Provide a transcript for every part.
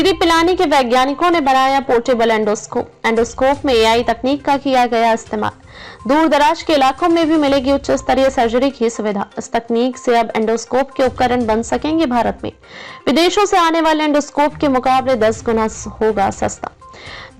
सीधे पिलानी के वैज्ञानिकों ने बनाया पोर्टेबल एंडोस्कोप। एंडोस्कोप में एआई तकनीक का किया गया इस्तेमाल। दूर दराज के इलाकों में भी मिलेगी उच्च स्तरीय सर्जरी की सुविधा। इस तकनीक से अब एंडोस्कोप के उपकरण बन सकेंगे भारत में। विदेशों से आने वाले एंडोस्कोप के मुकाबले 10 गुना होगा सस्ता।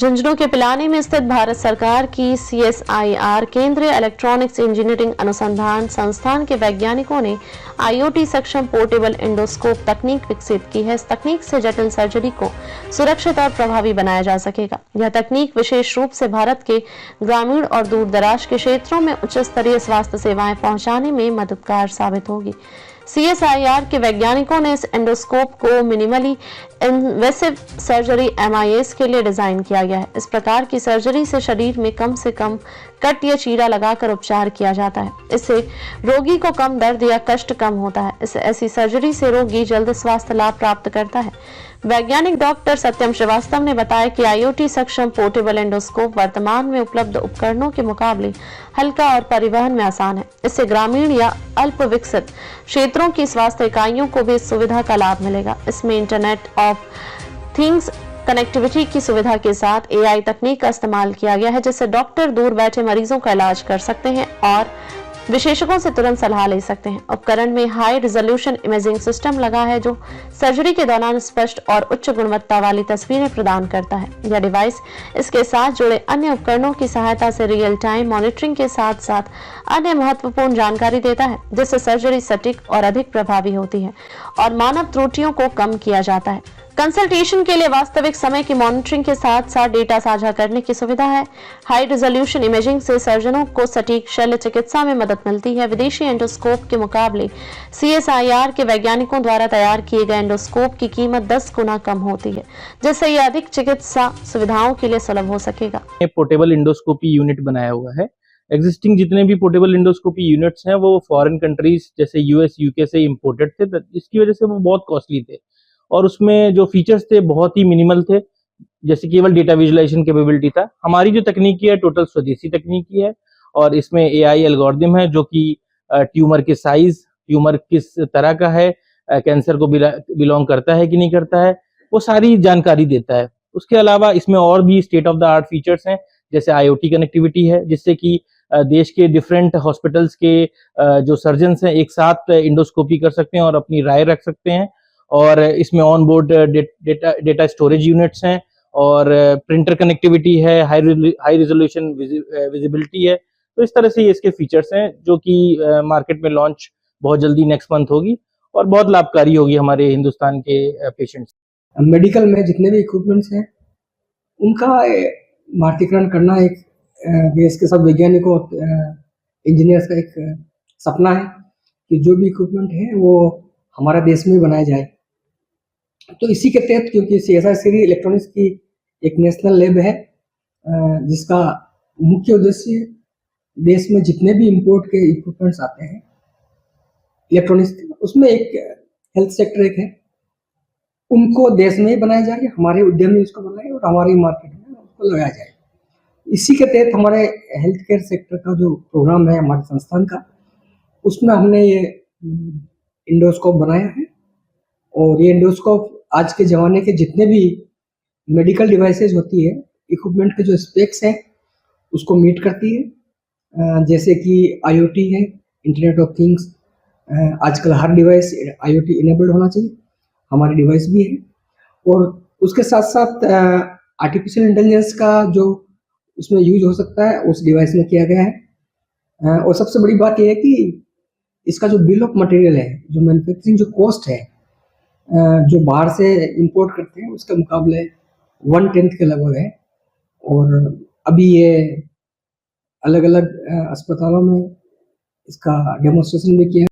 झुंझुनू के पिलानी में स्थित भारत सरकार की CSIR केंद्रीय इलेक्ट्रॉनिक्स इंजीनियरिंग अनुसंधान संस्थान के वैज्ञानिकों ने IoT सक्षम पोर्टेबल एंडोस्कोप तकनीक विकसित की है। इस तकनीक से जटिल सर्जरी को सुरक्षित और प्रभावी बनाया जा सकेगा। यह तकनीक विशेष रूप से भारत के ग्रामीण और दूर दराज के क्षेत्रों में उच्च स्तरीय स्वास्थ्य सेवाएं पहुंचाने में मददगार साबित होगी। CSIR के वैज्ञानिकों ने इस एंडोस्कोप को मिनिमली इन्वेसिव सर्जरी MIS के लिए डिजाइन किया गया है। इस प्रकार की सर्जरी से शरीर में कम से कम कट या चीरा लगाकर उपचार किया जाता है। इससे रोगी को कम दर्द या कष्ट कम होता है। ऐसी सर्जरी से रोगी जल्द स्वास्थ्य लाभ प्राप्त करता है। वैज्ञानिक डॉक्टर सत्यम श्रीवास्तव ने बताया कि IoT सक्षम पोर्टेबल एंडोस्कोप वर्तमान में उपलब्ध उपकरणों के मुकाबले हल्का और परिवहन में आसान है। इससे ग्रामीण या अल्प विकसित क्षेत्रों की स्वास्थ्य इकाइयों को भी इस सुविधा का लाभ मिलेगा। इसमें इंटरनेट ऑफ थिंग्स कनेक्टिविटी की सुविधा के साथ AI तकनीक का इस्तेमाल किया गया है, जिससे डॉक्टर दूर बैठे मरीजों का इलाज कर सकते हैं और विशेषज्ञों से तुरंत सलाह ले सकते हैं। उपकरण में हाई रिजोल्यूशन इमेजिंग सिस्टम लगा है, जो सर्जरी के दौरान स्पष्ट और उच्च गुणवत्ता वाली तस्वीरें प्रदान करता है। यह डिवाइस इसके साथ जुड़े अन्य उपकरणों की सहायता से रियल टाइम मॉनिटरिंग के साथ साथ अन्य महत्वपूर्ण जानकारी देता है, जिससे सर्जरी सटीक और अधिक प्रभावी होती है और मानव त्रुटियों को कम किया जाता है। कंसल्टेशन के लिए वास्तविक समय की मॉनिटरिंग के साथ साथ डेटा साझा करने की सुविधा है। हाई रिजोल्यूशन इमेजिंग से सर्जनों को सटीक शल्य चिकित्सा में मदद मिलती है। विदेशी एंडोस्कोप के मुकाबले CSIR के वैज्ञानिकों द्वारा तैयार किए गए एंडोस्कोप की कीमत 10 गुना कम होती है, जिससे यह अधिक चिकित्सा सुविधाओं के लिए सुलभ हो सकेगा। पोर्टेबल एंडोस्कोपी यूनिट बनाया हुआ है। एग्जिस्टिंग जितने भी पोर्टेबल एंडोस्कोपी यूनिट्स हैं वो फॉरेन कंट्रीज जैसे US UK से इम्पोर्टेड थे, इसकी वजह से वो बहुत कॉस्टली थे और उसमें जो फीचर्स थे बहुत ही मिनिमल थे, जैसे केवल डेटा विजुअलाइजेशन कैपेबिलिटी था। हमारी जो तकनीकी है टोटल स्वदेशी तकनीकी है और इसमें AI एल्गोरिदम है जो कि ट्यूमर के साइज, ट्यूमर किस तरह का है, कैंसर को बिलोंग करता है कि नहीं करता है, वो सारी जानकारी देता है। उसके अलावा इसमें और भी state of the art features हैं, जैसे IoT कनेक्टिविटी है, जिससे कि देश के डिफरेंट हॉस्पिटल्स के जो सर्जन्स हैं एक साथ एंडोस्कोपी कर सकते हैं और अपनी राय रख सकते हैं। और इसमें on board data storage units हैं और प्रिंटर कनेक्टिविटी है, हाई रिजोल्यूशन विजिबिलिटी है। तो इस तरह से ये इसके फीचर्स हैं जो कि मार्केट में लॉन्च बहुत जल्दी नेक्स्ट मंथ होगी और बहुत लाभकारी होगी हमारे हिंदुस्तान के पेशेंट्स। मेडिकल में जितने भी इक्विपमेंट्स हैं उनका भारतीयकरण करना एक देश के सब वैज्ञानिकों इंजीनियर्स का एक सपना है कि जो भी इक्विपमेंट है वो हमारे देश में बनाया जाए। तो इसी के तहत, क्योंकि CSIR इलेक्ट्रॉनिक्स की एक नेशनल लैब है जिसका मुख्य उद्देश्य देश में जितने भी इंपोर्ट के इक्विपमेंट्स आते हैं इलेक्ट्रॉनिक्स, उसमें एक हेल्थ सेक्टर एक है, उनको देश में ही बनाया जाए, हमारे उद्यमी उसको बनाए और हमारी मार्केट में उसको लगाया जाए। इसी के तहत हमारे हेल्थ केयर सेक्टर का जो प्रोग्राम है हमारे संस्थान का, उसमें हमने ये एंडोस्कोप बनाया है और ये एंडोस्कोप आज के ज़माने के जितने भी मेडिकल डिवाइसेस होती है, इक्विपमेंट के जो स्पेक्स हैं उसको मीट करती है। जैसे कि IoT है, इंटरनेट ऑफ थिंग्स, आजकल हर डिवाइस IoT इनेबल्ड होना चाहिए, हमारी डिवाइस भी है। और उसके साथ साथ आर्टिफिशियल इंटेलिजेंस का जो उसमें यूज हो सकता है उस डिवाइस में किया गया है। और सबसे बड़ी बात यह है कि इसका जो बिल ऑफ मटेरियल है, जो मैन्युफैक्चरिंग जो कॉस्ट है, जो बाहर से इंपोर्ट करते हैं उसके मुकाबले 1/10 के लगभग है। और अभी ये अलग अलग अस्पतालों में इसका डेमोन्स्ट्रेशन भी किया